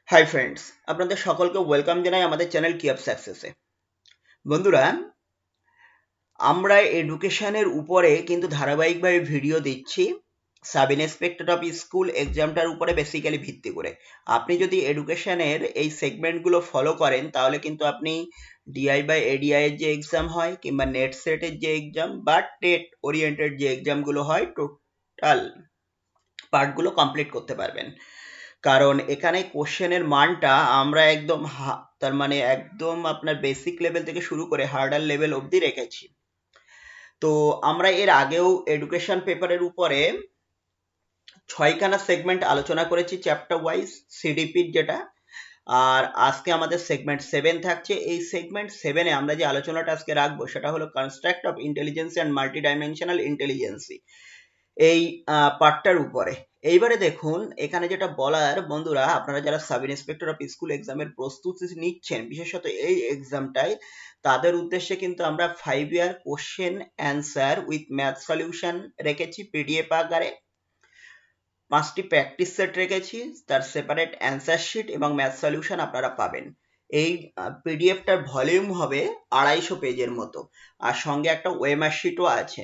Hi friends, আপনাদের সকলকে welcome জানাই আমাদের চ্যানেল কি অফ সাকসেসে। বন্ধুরা, আমরা এডুকেশনের উপরে কিন্তু ধারাবাহিকভাবে ভিডিও দিচ্ছি সাব ইন্সপেক্টর অফ স্কুল এক্সামটার উপরে বেসিক্যালি ভিত্তি করে। আপনি যদি এডুকেশনের এই সেগমেন্টগুলো ফলো করেন তাহলে কিন্তু আপনি ডিআই বাই এডিআই এর যে এক্সাম হয় কিংবা নেট সেটের যে এক্সাম বা টেট ওরিয়েন্টেড যে এক্সামগুলো হয় টোটাল পার্টগুলো কমপ্লিট করতে পারবেন। কারণ এখানে কোশ্চেনের মানটা আমরা একদম তার মানে একদম আপনার বেসিক লেভেল থেকে শুরু করে হার্ডার লেভেল অবধি রেখেছি। তো আমরা এর আগেও এডুকেশন পেপারের উপরে 6খানা সেগমেন্ট আলোচনা করেছি চ্যাপ্টার ওয়াইজ সিডিপির যেটা। আর আজকে আমাদের সেগমেন্ট 7 থাকছে। এই সেগমেন্ট 7-এ আমরা যে আলোচনাটা আজকে রাখবো সেটা হলো construct of ইন্টেলিজেন্সি and multi dimensional ইন্টেলিজেন্সি, এই পার্টটার উপরে। এইবারে দেখুন এখানে যেটা বলার, বন্ধুরা আপনারা যারা সাব ইন্সপেক্টর অফ স্কুল এক্সামের প্রস্তুতি নিচ্ছেন, বিশেষত এই এক্সামটায়, তাদের উদ্দেশ্যে কিন্তু আমরা 5 year question answer with math solution রেখেছি পিডিএফ আকারে। 5টি প্র্যাকটিস সেট রেখেছি, তার সেপারেট অ্যান্সার শিট এবং ম্যাথ সলিউশন আপনারা পাবেন। এই পিডিএফটার ভলিউম হবে 250 পেজের মতো, আর সঙ্গে একটা ওএমআর শিটও আছে।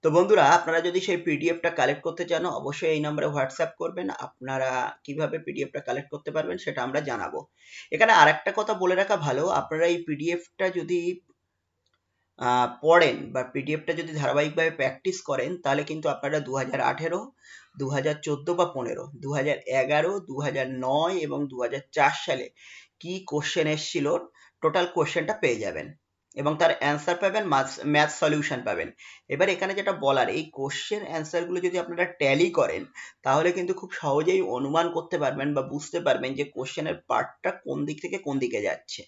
তো বন্ধুরা, আপনারা যদি সেই পিডিএফটা কালেক্ট করতে চান অবশ্যই এই নম্বরে হোয়াটসঅ্যাপ করবেন। আপনারা কিভাবে পিডিএফটা কালেক্ট করতে পারবেন সেটা আমরা জানাবো। এখানে আরেকটা কথা বলে রাখা ভালো, আপনারা এই পিডিএফটা যদি পড়েন বা পিডিএফটা যদি ধারাবাহিকভাবে প্র্যাকটিস করেন তাহলে কিন্তু আপনারা 2018, 2014 বা 15, 2011, 2009 এবং 2004 সালে কি কোশ্চেন এসেছিল টোটাল কোশ্চেনটা পেয়ে যাবেন এবং তার অ্যান্সার পাবেন, ম্যাথ সলিউশন পাবেন। এবার এখানে যেটা বলার, এই কোশ্চেন অ্যান্সারগুলো যদি আপনারা ট্যালি করেন তাহলে কিন্তু খুব সহজেই অনুমান করতে পারবেন বা বুঝতে পারবেন যে কোশ্চেনের পার্টটা কোন দিক থেকে কোন দিকে যাচ্ছে।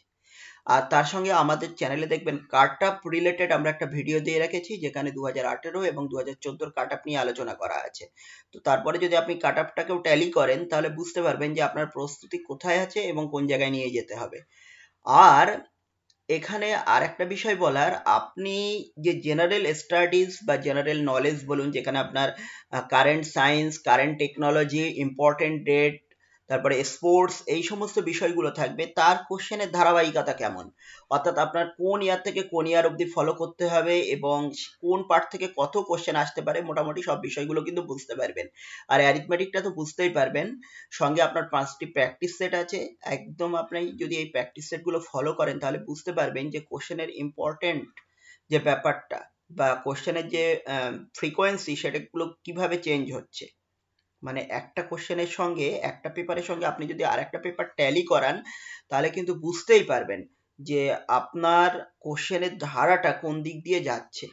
আর তার সঙ্গে আমাদের চ্যানেলে দেখবেন কাট আপ রিলেটেড আমরা একটা ভিডিও দিয়ে রেখেছি, যেখানে 2018 এবং 2014 কাট আপ নিয়ে আলোচনা করা আছে। তো তারপরে যদি আপনি কাট আপটাকেও ট্যালি করেন তাহলে বুঝতে পারবেন যে আপনার প্রস্তুতি কোথায় আছে এবং কোন জায়গায় নিয়ে যেতে হবে। আর এখানে আর একটা বিষয় বলার, আপনি যে জেনারেল স্টাডিজ বা জেনারেল নলেজ বলুন, যেখানে আপনার current science, current technology, important date, তারপরে স্পোর্টস, এই সমস্ত বিষয়গুলো থাকবে, তার কোশ্চেনের ধারাবাহিকতা কেমন, অর্থাৎ আপনার কোন ইয়ার থেকে কোন ইয়ার অবধি ফলো করতে হবে এবং কোন পার্ট থেকে কত কোশ্চেন আসতে পারে, মোটামুটি সব বিষয়গুলো কিন্তু বুঝতে পারবেন। আর অ্যারিথমেটিকটা তো বুঝতেই পারবেন। সঙ্গে আপনার 5টি প্র্যাকটিস সেট আছে। একদম আপনি যদি এই প্র্যাকটিস সেটগুলো ফলো করেন তাহলে বুঝতে পারবেন যে কোশ্চেনের ইম্পর্টেন্ট যে ব্যাপারটা বা কোশ্চেনের যে ফ্রিকোয়েন্সি, সেটাগুলো কিভাবে চেঞ্জ হচ্ছে। মানে একটা কোশ্চেনের সঙ্গে, একটা পেপারের সঙ্গে আপনি যদি আর একটা পেপার ট্যালি করান তাহলে কিন্তু বুঝতেই পারবেন যে আপনার কোশ্চেনের ধারাটা কোন দিক দিয়ে যাচ্ছে,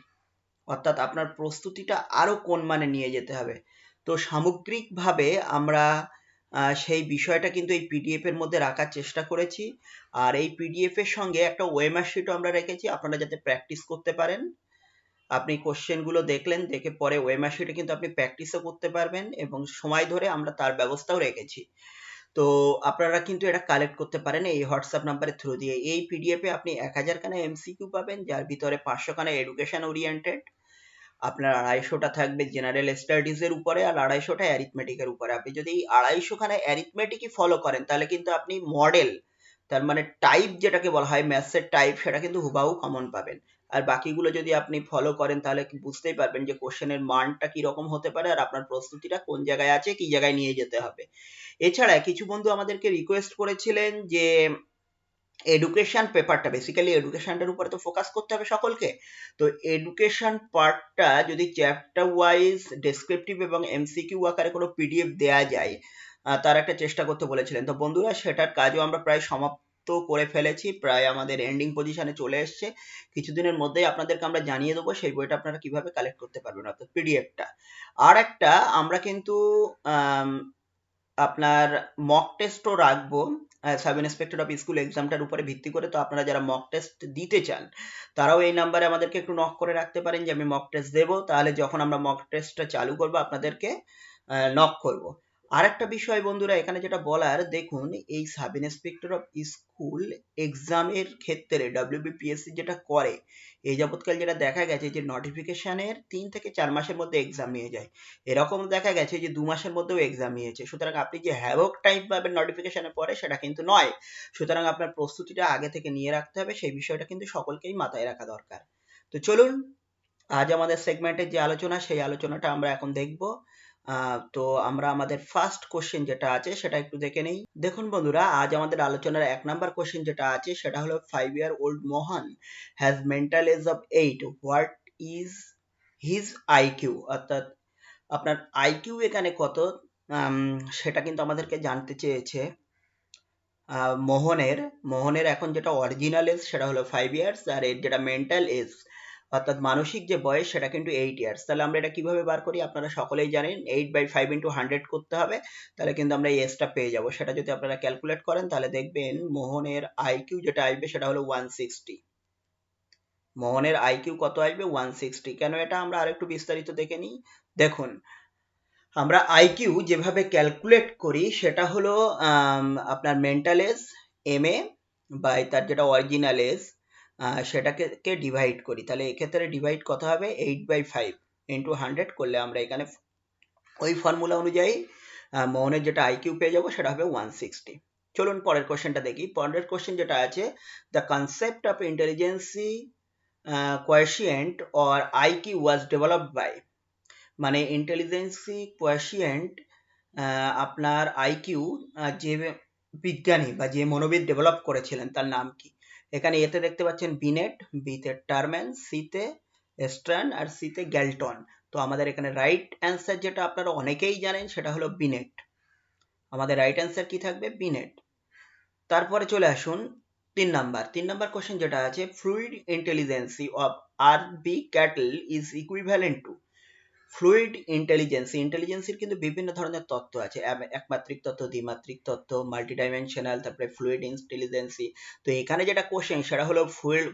অর্থাৎ আপনার প্রস্তুতিটা আরো কোন মানে নিয়ে যেতে হবে। তো সামগ্রিকভাবে আমরা সেই বিষয়টা কিন্তু এই পিডিএফ এর মধ্যে রাখার চেষ্টা করেছি। আর এই পিডিএফ এর সঙ্গে একটা ওএমআর শিটও আমরা রেখেছি, আপনারা যাতে প্র্যাকটিস করতে পারেন। আপনি কোশ্চেনগুলো দেখলেন, দেখে পরে ওএমআর শিটে কিন্তু আপনি প্র্যাকটিসও করতে পারবেন এবং সময় ধরে আমরা তার ব্যবস্থাও রেখেছি। তো আপনারা কিন্তু এটা কালেক্ট করতে পারেন এই হোয়াটসঅ্যাপ নাম্বারের থ্রু দিয়ে। এই পিডিএফে আপনি 1000 খানা এমসিকিউ পাবেন, যার ভিতরে 500 খানা এডুকেশন ওরিয়েন্টেড, আপনার 250টা থাকবে জেনারেল স্টাডিজ এর উপরে আর 250টা অ্যারিথমেটিক এর উপরে। আপনি যদি এই 250 খানা অ্যারিথমেটিকই ফলো করেন তাহলে কিন্তু আপনি মডেল, তার মানে টাইপ যেটাকে বলা হয় ম্যাথসের টাইপ, সেটা কিন্তু হুবাহু কমন পাবেন। আর বাকিগুলো যদি আপনি ফলো করেন তাহলে বুঝতেই পারবেন যে কোশ্চেনের মানটা কি রকম হতে পারে আর আপনার প্রস্তুতিটা কোন জায়গায় আছে, কি জায়গায় নিয়ে যেতে হবে। এছাড়া কিছু বন্ধু আমাদেরকে রিকোয়েস্ট করেছিলেন যে এডুকেশন পেপারটা, বেসিক্যালি এডুকেশনটার উপরে তো ফোকাস করতে হবে সকলকে। তো এডুকেশন পার্টটা যদি চ্যাপ্টার ওয়াইজ ডেসক্রিপটিভ এবং এমসিকিউ আকারে কোনো পিডিএফ দেয়া যায়, তার একটা চেষ্টা করতে বলেছিলেন। তো বন্ধুরা, সেটার কাজও আমরা প্রায় সমাপ্ত করে ফেলেছি, প্রায় আমাদের এন্ডিং পজিশনে চলে এসছে। কিছুদিনের মধ্যেই আপনাদেরকে আমরা জানিয়ে দেবো সেই বইটা আপনারা কিভাবে কালেক্ট করতে পারবেন, অর্থাৎ পিডিএফটা। আর একটা আমরা কিন্তু আম, আপনার মক টেস্টও রাখবো সাব ইন্সপেক্টর অফ স্কুল এক্সামটার উপরে ভিত্তি করে। তো আপনারা যারা মক টেস্ট দিতে চান তারাও এই নাম্বারে আমাদেরকে একটু নক করে রাখতে পারেন যে আমি মক টেস্ট দেবো, তাহলে যখন আমরা মক টেস্টটা চালু করবো আপনাদেরকে নক করব। আরেকটা বিষয় বন্ধুরা এখানে যেটা বলার, দেখুন এই সাব ইন্সপেক্টর অফ স্কুল এক্সামের ক্ষেত্রে ডব্লিউবিপিএসসি যেটা করে, এই যাবৎকাল যেটা দেখা গেছে যে নোটিফিকেশনের 3 থেকে 4 মাসের মধ্যে এক্সাম নিয়ে যায়, এরকম দেখা গেছে যে 2 মাসের মধ্যেও এক্সাম নিয়েছে। সুতরাং আপনি যে হ্যাভক টাইম পাবেন নোটিফিকেশনের পরে সেটা কিন্তু নয়। সুতরাং আপনার প্রস্তুতিটা আগে থেকে নিয়ে রাখতে হবে, সেই বিষয়টা কিন্তু সকলকেই মাথায় রাখা দরকার। তো চলুন আজ আমাদের সেগমেন্টের যে আলোচনা, সেই আলোচনাটা আমরা এখন দেখব। তো আমরা আমাদের ফার্স্ট কোশ্চেন যেটা আছে সেটা একটু দেখে নেই। দেখুন বন্ধুরা, আজ আমাদের আলোচনার 1 নাম্বার কোশ্চেন যেটা আছে সেটা হলো 5-year-old Mohan has mental age of 8, what is his IQ? অর্থাৎ আপনার আইকিউ এখানে কত, সেটা কিন্তু আমাদেরকে জানতে চেয়েছে। মোহনের এখন যেটা অরিজিনাল এজ সেটা হলো 5 ইয়ার্স, আর এর যেটা মেন্টাল এজ অর্থাৎ মানসিক যে বয়স সেটা কিন্তু 8 ইয়ার্স। তাহলে আমরা এটা কিভাবে বার করি? আপনারা সকলেই জানেন 8/5 ইন্টু 100 করতে হবে, তাহলে কিন্তু আমরা এই এজটা পেয়ে যাব। সেটা যদি আপনারা ক্যালকুলেট করেন তাহলে দেখবেন মোহনের আইকিউ যেটা আসবে সেটা হলো 160। মোহনের আইকিউ কত আসবে? 160। কেন এটা আমরা আরেকটু বিস্তারিত দেখে নিই। দেখুন, আমরা আইকিউ যেভাবে ক্যালকুলেট করি সেটা হলো আপনার mental age M A by তার যেটা অরিজিনাল এজ, সেটাকে ডিভাইড করি। তাহলে এক্ষেত্রে ডিভাইড কত হবে? 8/5 ইন্টু 100 করলে আমরা এখানে ওই ফর্মুলা অনুযায়ী মোহনের যেটা আইকিউ পেয়ে যাবো সেটা হবে 160। চলুন পরের কোশ্চেনটা দেখি। পরের কোশ্চেন যেটা আছে, the concept of intelligence quotient or IQ was developed by, মানে ইন্টেলিজেন্সি কোয়েশিয়েন্ট আপনার আইকিউ যে বিজ্ঞানী বা যে মনোবিদ ডেভেলপ করেছিলেন তার নাম কি? এখানে এতে দেখতে পাচ্ছেন বিনেট, বিতে টারম্যান, সিতে স্ট্র্যান আর সিতে গ্যালটন। তো আমাদের এখানে রাইট অ্যান্সার যেটা আপনারা অনেকেই জানেন সেটা হলো বিনেট। আমাদের রাইট অ্যান্সার কি থাকবে? বিনেট। তারপরে চলে আসুন 3 নাম্বার কোশ্চেন যেটা আছে, fluid intelligence of R B Cattell is equivalent to. Fluid ইন্টেলিজেন্সির কিন্তু বিভিন্ন ধরনের তত্ত্ব আছে, একমাত্রিক তত্ত্ব, দ্বিমাত্রিক তত্ত্ব, মাল্টিডাইমেনশনাল, তারপরে ফ্লুইড ইন্টেলিজেন্সি। তো এখানে যেটা কোশ্চেন সেটা হলো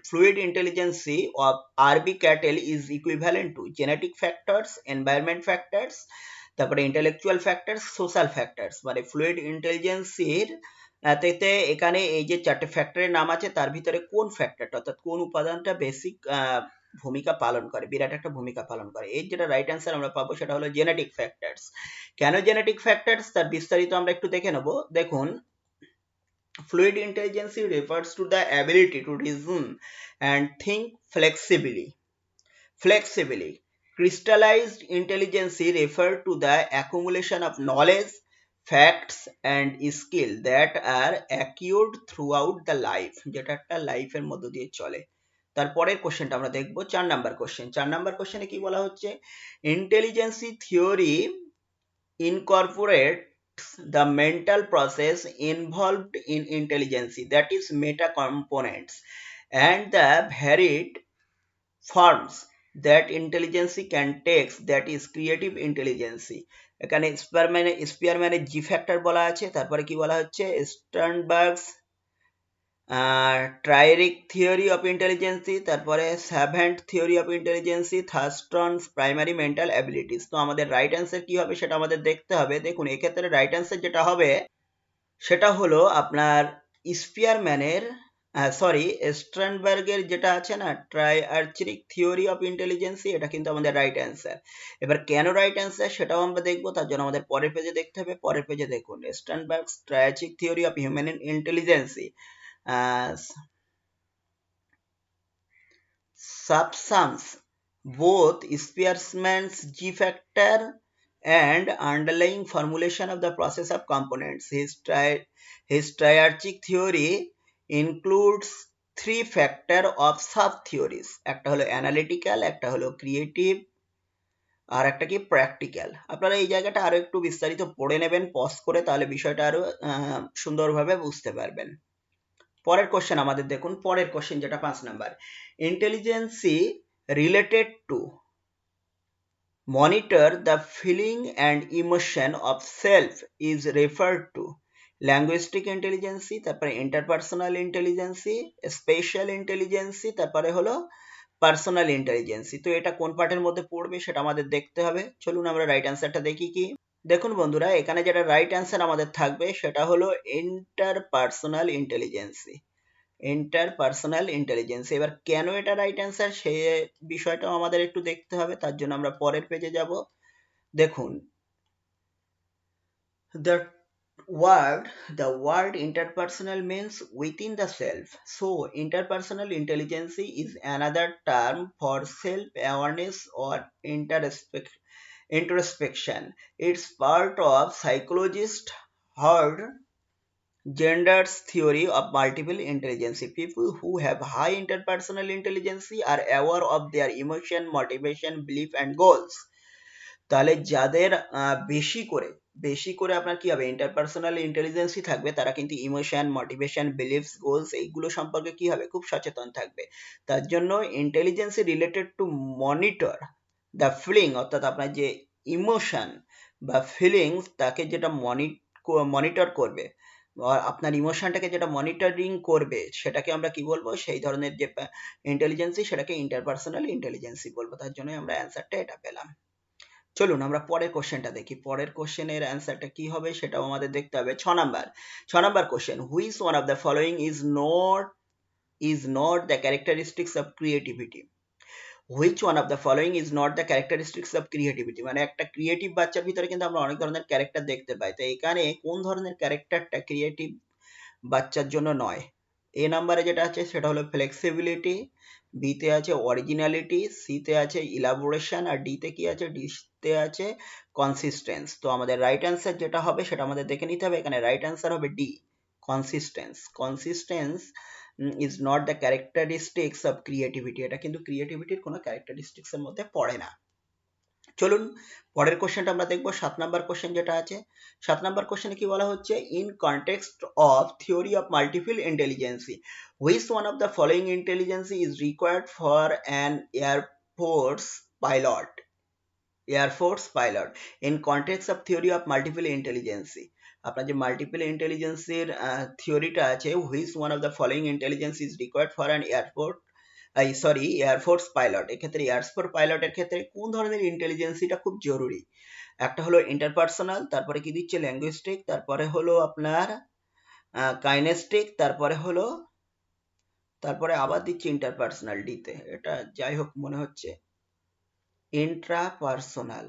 ফ্লুইড ইন্টেলিজেন্সি অফ আরবি cattle is equivalent two genetic factors, environment factors, তারপরে ইন্টেলেকচুয়াল ফ্যাক্টরস, সোশ্যাল ফ্যাক্টরস। মানে ফ্লুইড ইন্টেলিজেন্সির তেতে এখানে এই যে 4টে ফ্যাক্টরের নাম আছে তার ভিতরে কোন ফ্যাক্টরটা অর্থাৎ কোন উপাদানটা বেসিক ভূমিকা পালন করে, বিরাট একটা ভূমিকা পালন করে। এর যেটা রাইট অ্যান্সার আমরা পাবো সেটা হলো জেনেটিক ফ্যাক্টরস। কেন জেনেটিক ফ্যাক্টরস তার বিস্তারিত আমরা একটু দেখে নেব। দেখুন, fluid intelligence refers to the ability to reason and think flexibly. Crystallized intelligence refer to the accumulation of knowledge, facts and skill that are acquired throughout the life, যেটা একটা লাইফের মধ্য দিয়ে চলে। তারপরের কোশ্চেনটা আমরা দেখব 4 নাম্বার কোশ্চেন। 4 নাম্বার কোশ্চেনে কি বলা হচ্ছে, ইন্টেলিজেন্সি theory incorporates the mental process involved in intelligence, that is meta components, and the varied forms that intelligence can take, that is creative intelligence। এখানে স্পিয়ারম্যানের জি ফ্যাক্টর বলা আছে, তারপরে কি বলা হচ্ছে, স্টার্নবার্গস ট্রাইরিক থিওরি অফ ইন্টেলিজেন্সি, তারপরে savant theory of intelligence, Thurstone's primary mental abilities. তো আমাদের রাইট অ্যান্সার কি হবে সেটা আমাদের দেখতে হবে। দেখুন এক্ষেত্রে রাইট অ্যান্সার যেটা হবে সেটা হলো আপনার স্পিয়ারম্যানের স্ট্রানবার্গের যেটা আছে না, ট্রাইআর্চিক থিওরি অফ ইন্টেলিজেন্সি, এটা কিন্তু আমাদের রাইট অ্যান্সার। এবার কেন রাইট অ্যান্সার সেটাও আমরা দেখবো, তার জন্য আমাদের পরের পেজে দেখতে হবে। পরের পেজে দেখুন, Sternberg's triarchic theory of human intelligence subsums both Spearman's G-factor and underlying formulation of the process of components. His triarchic theory includes 3 factor of sub-theories. একটা হলো analytical, একটা হলো creative, আর একটা কি practical। আপনারা এই জায়গাটা আরো একটু বিস্তারিত পড়ে নেবেন পজ করে, তাহলে বিষয়টা আরো সুন্দরভাবে বুঝতে পারবেন। পরের কোশ্চেন আমাদের দেখুন, পরের কোশ্চেন যেটা 5 number, intelligence related to monitor the feeling and emotion of self is referred to linguistic intelligence, তারপরে ইন্টারপার্সোনাল ইন্টেলিজেন্সি, স্পেশাল ইন্টেলিজেন্সি, তারপরে হলো পার্সোনাল ইন্টেলিজেন্সি। তো এটা কোন পার্টের মধ্যে পড়বে সেটা আমাদের দেখতে হবে। চলুন আমরা রাইট অ্যান্সারটা দেখি কি। দেখুন বন্ধুরা, এখানে যেটা রাইট অ্যান্সার আমাদের থাকবে সেটা হলো ইন্টারপার্সোনাল ইন্টেলিজেন্সি। ইন্টারপার্সোনাল ইন্টেলিজেন্সি। এবার কেন এটা রাইট অ্যান্সার সে বিষয়টাও আমাদের একটু দেখতে হবে, তার জন্য আমরা পরের পেজে যাব। দেখুন, the the word interpersonal means within the self. So interpersonal intelligence is another term for self awareness or introspection. It's part of psychologist Howard Gender's theory of multiple intelligence. People who have high interpersonal intelligence are aware of their emotion, motivation, belief and goals. তাহলে যাদের বেশি করে আপনার কি হবে, interpersonal ইন্টেলিজেন্সই থাকবে, তারা কিন্তু ইমোশন, মোটিভেশন, বিলিফস, গোলস এইগুলো সম্পর্কে কি হবে, খুব সচেতন থাকবে। তার জন্য intelligence related to monitor the feeling, অর্থাৎ আপনার যে ইমোশন বা ফিলিংস তাকে যেটা মনিটর করবে, আপনার ইমোশনটাকে যেটা মনিটরিং করবে, সেটাকে আমরা কি বলবো, সেই ধরনের যে ইন্টেলিজেন্সি সেটাকে ইন্টারপার্সোনাল ইন্টেলিজেন্সি বলবো। তার জন্য আমরা অ্যান্সারটা এটা পেলাম। চলুন আমরা পরের কোশ্চেনটা দেখি। পরের কোশ্চেনের অ্যান্সারটা কি হবে সেটাও আমাদের দেখতে হবে। 6 number question, which one of the following is not the characteristics of creativity? Which one of the following is not the characteristics of creativity? মানে একটা ক্রিয়েটিভ বাচ্চার ভিতরে কিন্তু আমরা অনেক ধরনের ক্যারেক্টার দেখতে পাই, তো এখানে কোন ধরনের ক্যারেক্টারটা ক্রিয়েটিভ বাচ্চার জন্য নয়? এ নাম্বারে যেটা আছে সেটা হলো ফ্লেক্সিবিলিটি, বিতে আছে অরিজিনালিটি, সিতে আছে ইলাবোরেশন, আর ডিতে কি আছে, ডিতে আছে কনসিস্টেন্স। তো আমাদের রাইট অ্যান্সার যেটা হবে সেটা আমাদের দেখে নিতে হবে। এখানে রাইট অ্যান্সার হবে D, consistence. Consistence is not the characteristics of creativity. এটা কিন্তু ক্রিয়েটিভিটির কোনো ক্যারেক্টারিস্টিক্স এর মধ্যে পড়ে না। চলুন পরের কোশ্চেনটা আমরা দেখবো। 7 নাম্বার কোশ্চেন যেটা আছে, 7 নাম্বার কোশ্চেনে কি বলা হচ্ছে, in context of theory of multiple ইন্টেলিজেন্সি which one of the following ইন্টেলিজেন্সি is required for an air force pilot in context of theory of multiple ইন্টেলিজেন্সি। আপনার যে মাল্টিপল ইন্টেলিজেন্সির থিওরিটা আছে, which one of the following intelligence is required for an air force pilot, এক্ষেত্রে air force পাইলটের ক্ষেত্রে কোন ধরনের ইন্টেলিজেন্সিটা খুব জরুরি? একটা হলো ইন্টারপার্সোনাল, তারপরে কি দিচ্ছে ল্যাঙ্গুইস্টিক, তারপরে হলো আপনার কাইনেস্টিক, তারপরে আবার দিচ্ছে ইন্টারপার্সোনাল ডিতে। এটা যাই হোক মনে হচ্ছে ইন্ট্রাপার্সোনাল,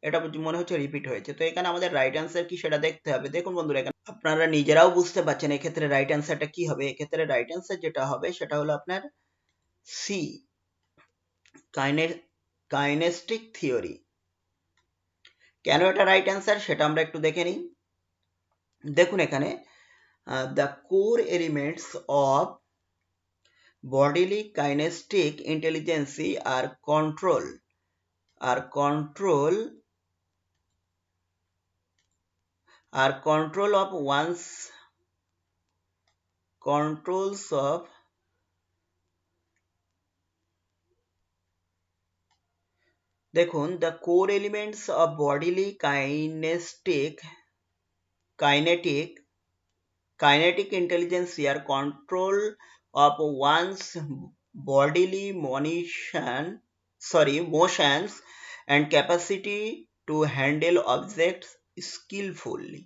এটা মনে হচ্ছে রিপিট হয়েছে। তো এখানে আমাদের রাইট অ্যান্সার কি সেটা দেখতে হবে। দেখুন বন্ধুরা, এখানে আপনারা নিজেরাও বুঝতে পারছেন এক্ষেত্রে রাইট অ্যান্সারটা কি হবে। এক্ষেত্রে রাইট অ্যান্সার যেটা হবে সেটা হলো আপনার সি, কাইনেস্টিক থিওরি। কেন এটা রাইট অ্যান্সার সেটা আমরা একটু দেখে নিই। দেখুন এখানে the core elements of bodily kinesthetic intelligence are control of one's controls of দেখুন the core elements of bodily kinetic intelligence are control of one's bodily motions and capacity to handle objects skillfully.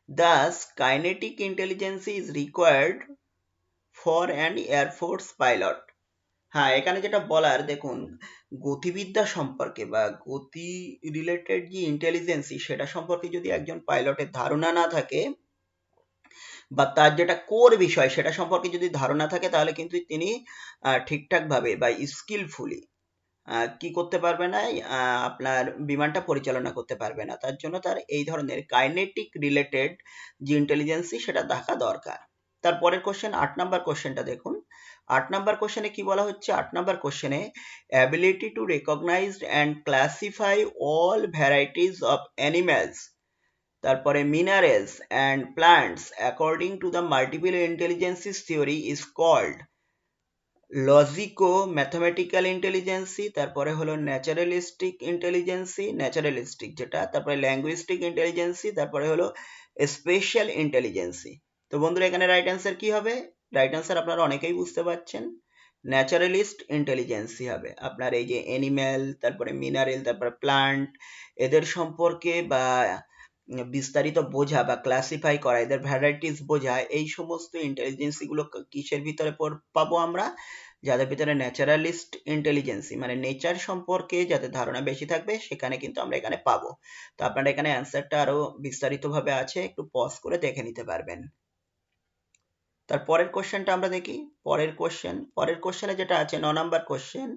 Thus, kinetic intelligence is required for an Air Force pilot. হ্যাঁ, এখানে যেটা বলার, দেখুন গতিবিদ্যা সম্পর্কে বা গতি related যে ইন্টেলিজেন্সি সেটা সম্পর্কে যদি একজন পাইলটের ধারণা না থাকে বা তার যেটা কোর বিষয় সেটা সম্পর্কে যদি ধারণা থাকে, তাহলে কিন্তু তিনি ঠিকঠাকভাবে বা স্কিলফুলি কি করতে পারবে না, আপনার বিমানটা পরিচালনা করতে পারবে না। তার জন্য তার এই ধরনের কাইনেটিক রিলেটেড যে ইন্টেলিজেন্সি সেটা থাকা দরকার। তারপরের কোশ্চেন 8 নাম্বার কোশ্চেনটা দেখুন। 8 নাম্বার কোশ্চেনে কি বলা হচ্ছে, 8 নাম্বার কোশ্চেনে ability to recognise and classify all varieties of animals, তারপরে minerals and plants according to the multiple intelligences theory is called logico mathematical intelligence, তারপরে হলো ন্যাচারালিস্টিক যেটা, তারপরে ল্যাঙ্গুইস্টিক ইন্টেলিজেন্সি, তারপরে হলো স্পেশাল ইন্টেলিজেন্সি। তো বন্ধুরা এখানে রাইট অ্যান্সার কি হবে? রাইট অ্যান্সার আপনারা অনেকেই বুঝতে পারছেন, ন্যাচারালিস্ট ইন্টেলিজেন্সি হবে। আপনার এই যে অ্যানিম্যাল, তারপরে মিনারেল, তারপরে প্লান্ট, এদের সম্পর্কে বা বিস্তারিত বোঝা বা ক্লাসিফাই করা, এদের ভ্যারাইটিস বোঝা, এই সমস্ত ইন্টেলিজেন্সিগুলো কিসের ভিতরে পাবো আমরা? যাদের ভিতরে ন্যাচারালিস্ট ইন্টেলিজেন্সি মানে নেচার সম্পর্কে যাদের ধারণা বেশি থাকবে, সেখানে কিন্তু আমরা এখানে পাবো। তো আপনারা এখানে অ্যান্সারটা আরো বিস্তারিতভাবে আছে, একটু পজ করে দেখে নিতে পারবেন। তার পরের কোশ্চেনটা আমরা দেখি। পরের কোশ্চেনে যেটা আছে 9 নাম্বার কোশ্চেন,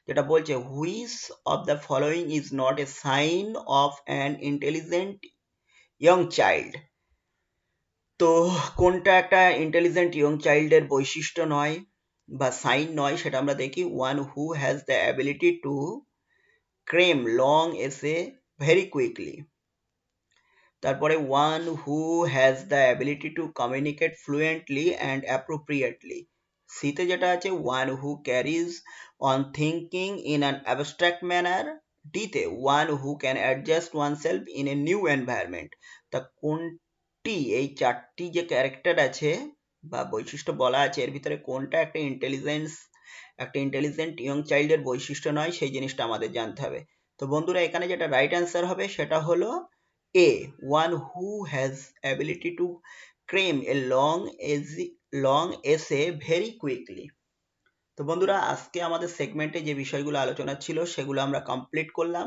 যেটা বলছে which of the following is not a sign of an intelligent young child. তো কোনটা একটা ইন্টেলিজেন্ট ইয়ং চাইল্ডের বৈশিষ্ট্য নয় বা সাইন নয়, সেটা আমরা দেখি। One who has the ability to cram long essay very quickly. তারপরে one who has the ability to communicate fluently and appropriately. সিতে যেটা আছে one who carries on thinking in an abstract manner. ডিতে one who can adjust oneself in a new environment. তা কোনটি, এই চারটি যে ক্যারেক্টার আছে বা বৈশিষ্ট্য বলা আছে, এর ভিতরে কোনটা একটা ইন্টেলিজেন্ট ইয়ং চাইল্ডের বৈশিষ্ট্য নয়, সেই জিনিসটা আমাদের জানতে হবে। তো বন্ধুরা, এখানে যেটা রাইট অ্যান্সার হবে সেটা হলো A, one who has ability to cram a long essay very quickly. তো বন্ধুরা, আজকে আমাদের সেগমেন্টে যে বিষয়গুলো আলোচনা ছিল সেগুলো আমরা কমপ্লিট করলাম।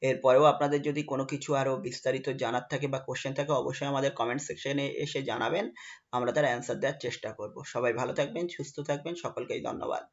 এরপরেও আপনাদের যদি কোনো কিছু আরো বিস্তারিত জানার থাকে বা কোশ্চেন থাকে, অবশ্যই আমাদের কমেন্ট সেকশনে এসে জানাবেন, আমরা তার অ্যান্সার দেওয়ার চেষ্টা করব। সবাই ভালো থাকবেন, সুস্থ থাকবেন, সকলকেই ধন্যবাদ।